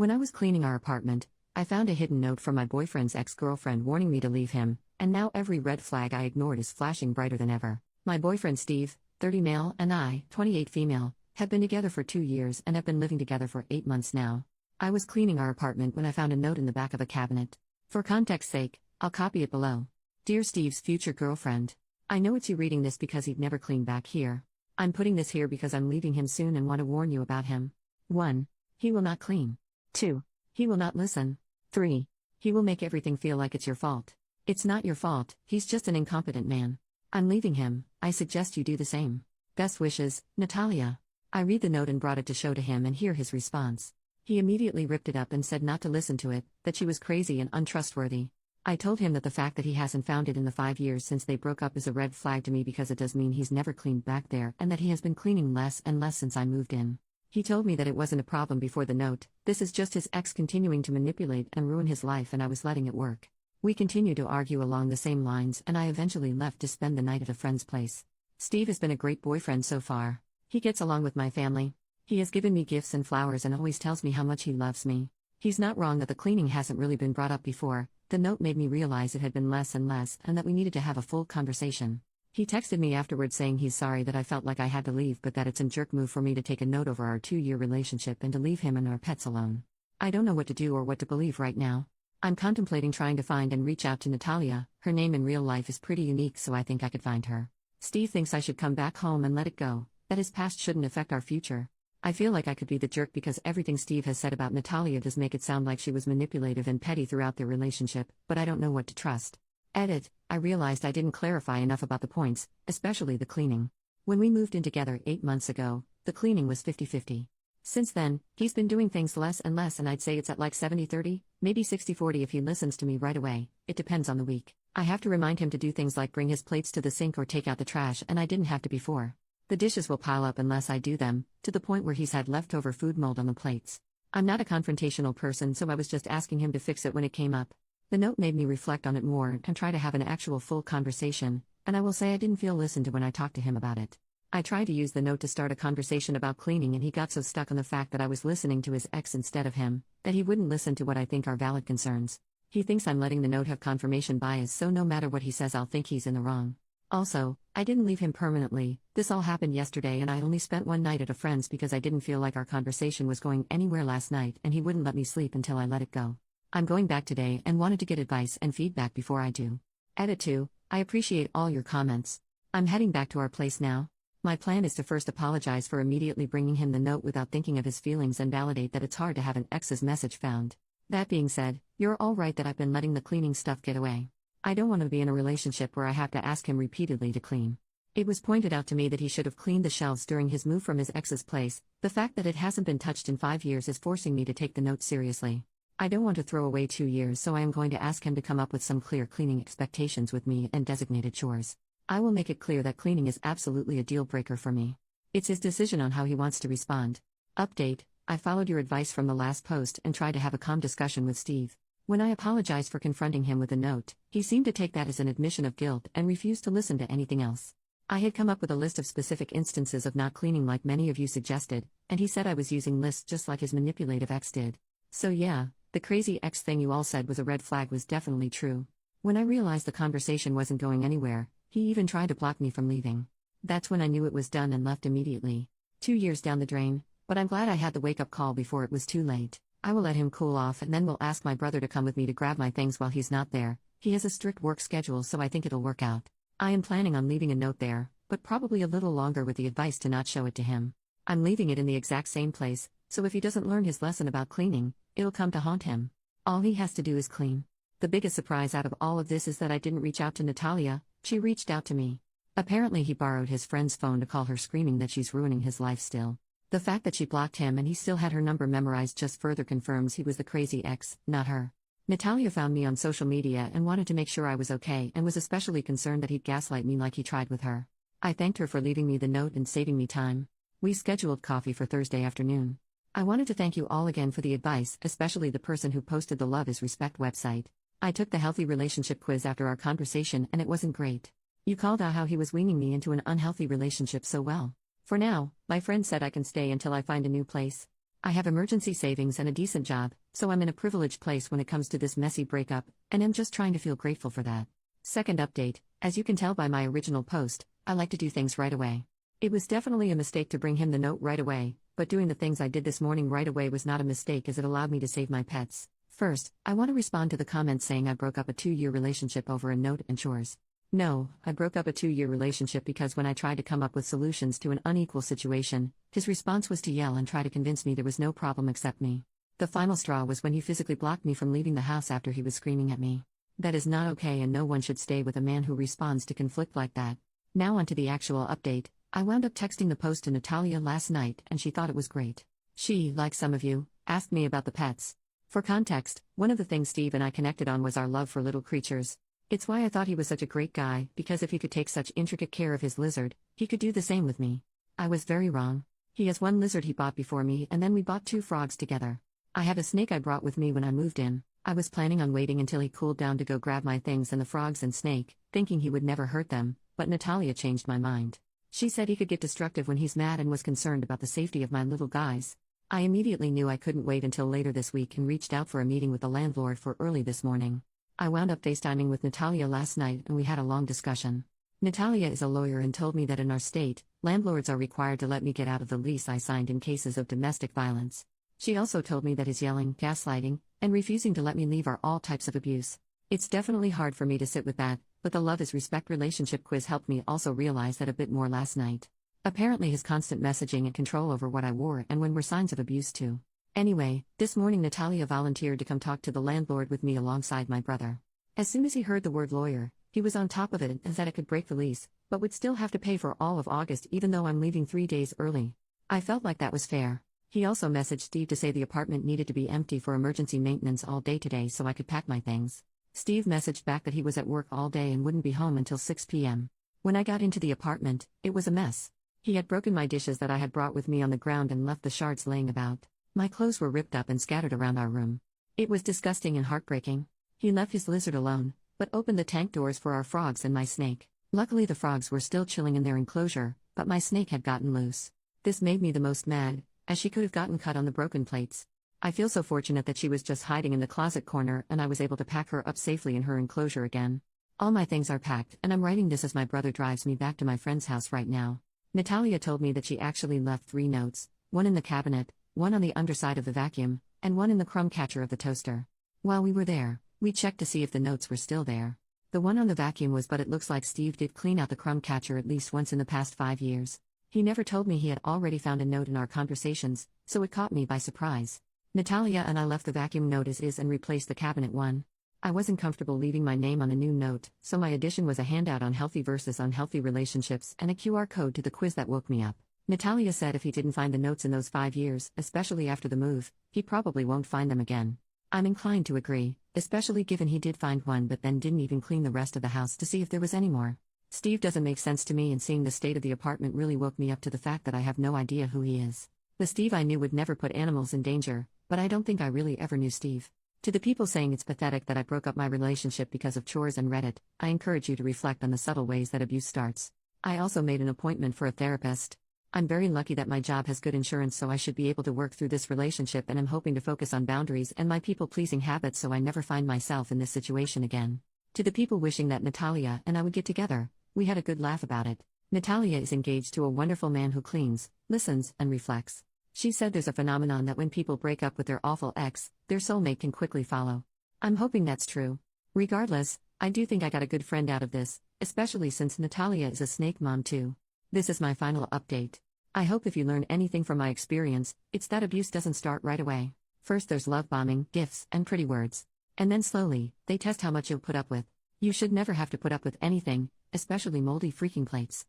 When I was cleaning our apartment, I found a hidden note from my boyfriend's ex-girlfriend warning me to leave him, and now every red flag I ignored is flashing brighter than ever. My boyfriend Steve, 30 male, and I, 28 female, have been together for 2 years and have been living together for 8 months now. I was cleaning our apartment when I found a note in the back of a cabinet. For context's sake, I'll copy it below. Dear Steve's future girlfriend. I know it's you reading this because he'd never clean back here. I'm putting this here because I'm leaving him soon and want to warn you about him. 1. He will not clean. 2. He will not listen. 3. He will make everything feel like it's your fault. It's not your fault, he's just an incompetent man. I'm leaving him, I suggest you do the same. Best wishes, Natalia. I read the note and brought it to show to him and hear his response. He immediately ripped it up and said not to listen to it, that she was crazy and untrustworthy. I told him that the fact that he hasn't found it in the 5 years since they broke up is a red flag to me because it does mean he's never cleaned back there and that he has been cleaning less and less since I moved in. He told me that it wasn't a problem before the note, this is just his ex continuing to manipulate and ruin his life and I was letting it work. We continued to argue along the same lines and I eventually left to spend the night at a friend's place. Steve has been a great boyfriend so far. He gets along with my family. He has given me gifts and flowers and always tells me how much he loves me. He's not wrong that the cleaning hasn't really been brought up before. The note made me realize it had been less and less and that we needed to have a full conversation. He texted me afterwards saying he's sorry that I felt like I had to leave but that it's a jerk move for me to take a note over our 2-year relationship and to leave him and our pets alone. I don't know what to do or what to believe right now. I'm contemplating trying to find and reach out to Natalia. Her name in real life is pretty unique so I think I could find her. Steve thinks I should come back home and let it go, that his past shouldn't affect our future. I feel like I could be the jerk because everything Steve has said about Natalia does make it sound like she was manipulative and petty throughout their relationship, but I don't know what to trust. Edit, I realized I didn't clarify enough about the points, especially the cleaning. When we moved in together 8 months ago, the cleaning was 50-50. Since then, he's been doing things less and less and I'd say it's at like 70-30, maybe 60-40 if he listens to me right away, it depends on the week. I have to remind him to do things like bring his plates to the sink or take out the trash and I didn't have to before. The dishes will pile up unless I do them, to the point where he's had leftover food mold on the plates. I'm not a confrontational person so I was just asking him to fix it when it came up. The note made me reflect on it more and try to have an actual full conversation, and I will say I didn't feel listened to when I talked to him about it. I tried to use the note to start a conversation about cleaning and he got so stuck on the fact that I was listening to his ex instead of him, that he wouldn't listen to what I think are valid concerns. He thinks I'm letting the note have confirmation bias so no matter what he says I'll think he's in the wrong. Also, I didn't leave him permanently, this all happened yesterday and I only spent one night at a friend's because I didn't feel like our conversation was going anywhere last night and he wouldn't let me sleep until I let it go. I'm going back today and wanted to get advice and feedback before I do. Edit 2, I appreciate all your comments. I'm heading back to our place now. My plan is to first apologize for immediately bringing him the note without thinking of his feelings and validate that it's hard to have an ex's message found. That being said, you're all right that I've been letting the cleaning stuff get away. I don't want to be in a relationship where I have to ask him repeatedly to clean. It was pointed out to me that he should have cleaned the shelves during his move from his ex's place. The fact that it hasn't been touched in 5 years is forcing me to take the note seriously. I don't want to throw away 2 years so I am going to ask him to come up with some clear cleaning expectations with me and designated chores. I will make it clear that cleaning is absolutely a deal breaker for me. It's his decision on how he wants to respond. Update, I followed your advice from the last post and tried to have a calm discussion with Steve. When I apologized for confronting him with a note, he seemed to take that as an admission of guilt and refused to listen to anything else. I had come up with a list of specific instances of not cleaning like many of you suggested, and he said I was using lists just like his manipulative ex did. So yeah, the crazy ex thing you all said was a red flag was definitely true. When I realized the conversation wasn't going anywhere, he even tried to block me from leaving. That's when I knew it was done and left immediately. 2 years down the drain, but I'm glad I had the wake-up call before it was too late. I will let him cool off and then will ask my brother to come with me to grab my things while he's not there. He has a strict work schedule so I think it'll work out. I am planning on leaving a note there, but probably a little longer with the advice to not show it to him. I'm leaving it in the exact same place, so if he doesn't learn his lesson about cleaning, it'll come to haunt him. All he has to do is clean. The biggest surprise out of all of this is that I didn't reach out to Natalia, she reached out to me. Apparently he borrowed his friend's phone to call her screaming that she's ruining his life still. The fact that she blocked him and he still had her number memorized just further confirms he was the crazy ex, not her. Natalia found me on social media and wanted to make sure I was okay and was especially concerned that he'd gaslight me like he tried with her. I thanked her for leaving me the note and saving me time. We scheduled coffee for Thursday afternoon. I wanted to thank you all again for the advice, especially the person who posted the Love is Respect website. I took the healthy relationship quiz after our conversation and it wasn't great. You called out how he was weaning me into an unhealthy relationship so well. For now, my friend said I can stay until I find a new place. I have emergency savings and a decent job, so I'm in a privileged place when it comes to this messy breakup, and am just trying to feel grateful for that. Second update, as you can tell by my original post, I like to do things right away. It was definitely a mistake to bring him the note right away, but doing the things I did this morning right away was not a mistake as it allowed me to save my pets. First, I want to respond to the comments saying I broke up a 2-year relationship over a note and chores. No, I broke up a 2-year relationship because when I tried to come up with solutions to an unequal situation, his response was to yell and try to convince me there was no problem except me. The final straw was when he physically blocked me from leaving the house after he was screaming at me. That is not okay, and no one should stay with a man who responds to conflict like that. Now onto the actual update. I wound up texting the post to Natalia last night and she thought it was great. She, like some of you, asked me about the pets. For context, one of the things Steve and I connected on was our love for little creatures. It's why I thought he was such a great guy, because if he could take such intricate care of his lizard, he could do the same with me. I was very wrong. He has one lizard he bought before me, and then we bought 2 frogs together. I have a snake I brought with me when I moved in. I was planning on waiting until he cooled down to go grab my things and the frogs and snake, thinking he would never hurt them, but Natalia changed my mind. She said he could get destructive when he's mad and was concerned about the safety of my little guys. I immediately knew I couldn't wait until later this week and reached out for a meeting with the landlord for early this morning. I wound up FaceTiming with Natalia last night and we had a long discussion. Natalia is a lawyer and told me that in our state, landlords are required to let me get out of the lease I signed in cases of domestic violence. She also told me that his yelling, gaslighting, and refusing to let me leave are all types of abuse. It's definitely hard for me to sit with that, but the Love is Respect relationship quiz helped me also realize that a bit more last night. Apparently his constant messaging and control over what I wore and when were signs of abuse too. Anyway, this morning Natalia volunteered to come talk to the landlord with me alongside my brother. As soon as he heard the word lawyer, he was on top of it and said it could break the lease, but would still have to pay for all of August even though I'm leaving 3 days early. I felt like that was fair. He also messaged Steve to say the apartment needed to be empty for emergency maintenance all day today so I could pack my things. Steve messaged back that he was at work all day and wouldn't be home until 6 p.m. When I got into the apartment, it was a mess. He had broken my dishes that I had brought with me on the ground and left the shards laying about. My clothes were ripped up and scattered around our room. It was disgusting and heartbreaking. He left his lizard alone, but opened the tank doors for our frogs and my snake. Luckily the frogs were still chilling in their enclosure, but my snake had gotten loose. This made me the most mad, as she could have gotten cut on the broken plates. I feel so fortunate that she was just hiding in the closet corner and I was able to pack her up safely in her enclosure again. All my things are packed and I'm writing this as my brother drives me back to my friend's house right now. Natalia told me that she actually left 3 notes, one in the cabinet, one on the underside of the vacuum, and one in the crumb catcher of the toaster. While we were there, we checked to see if the notes were still there. The one on the vacuum was, but it looks like Steve did clean out the crumb catcher at least once in the past 5 years. He never told me he had already found a note in our conversations, so it caught me by surprise. Natalia and I left the vacuum note as is and replaced the cabinet one. I wasn't comfortable leaving my name on a new note, so my addition was a handout on healthy versus unhealthy relationships and a QR code to the quiz that woke me up. Natalia said if he didn't find the notes in those 5 years, especially after the move, he probably won't find them again. I'm inclined to agree, especially given he did find one but then didn't even clean the rest of the house to see if there was any more. Steve doesn't make sense to me, and seeing the state of the apartment really woke me up to the fact that I have no idea who he is. The Steve I knew would never put animals in danger, but I don't think I really ever knew Steve. To the people saying it's pathetic that I broke up my relationship because of chores and Reddit, I encourage you to reflect on the subtle ways that abuse starts. I also made an appointment for a therapist. I'm very lucky that my job has good insurance, so I should be able to work through this relationship, and I'm hoping to focus on boundaries and my people-pleasing habits so I never find myself in this situation again. To the people wishing that Natalia and I would get together, we had a good laugh about it. Natalia is engaged to a wonderful man who cleans, listens, and reflects. She said there's a phenomenon that when people break up with their awful ex, their soulmate can quickly follow. I'm hoping that's true. Regardless, I do think I got a good friend out of this, especially since Natalia is a snake mom too. This is my final update. I hope if you learn anything from my experience, it's that abuse doesn't start right away. First there's love bombing, gifts, and pretty words. And then slowly, they test how much you'll put up with. You should never have to put up with anything, especially moldy freaking plates.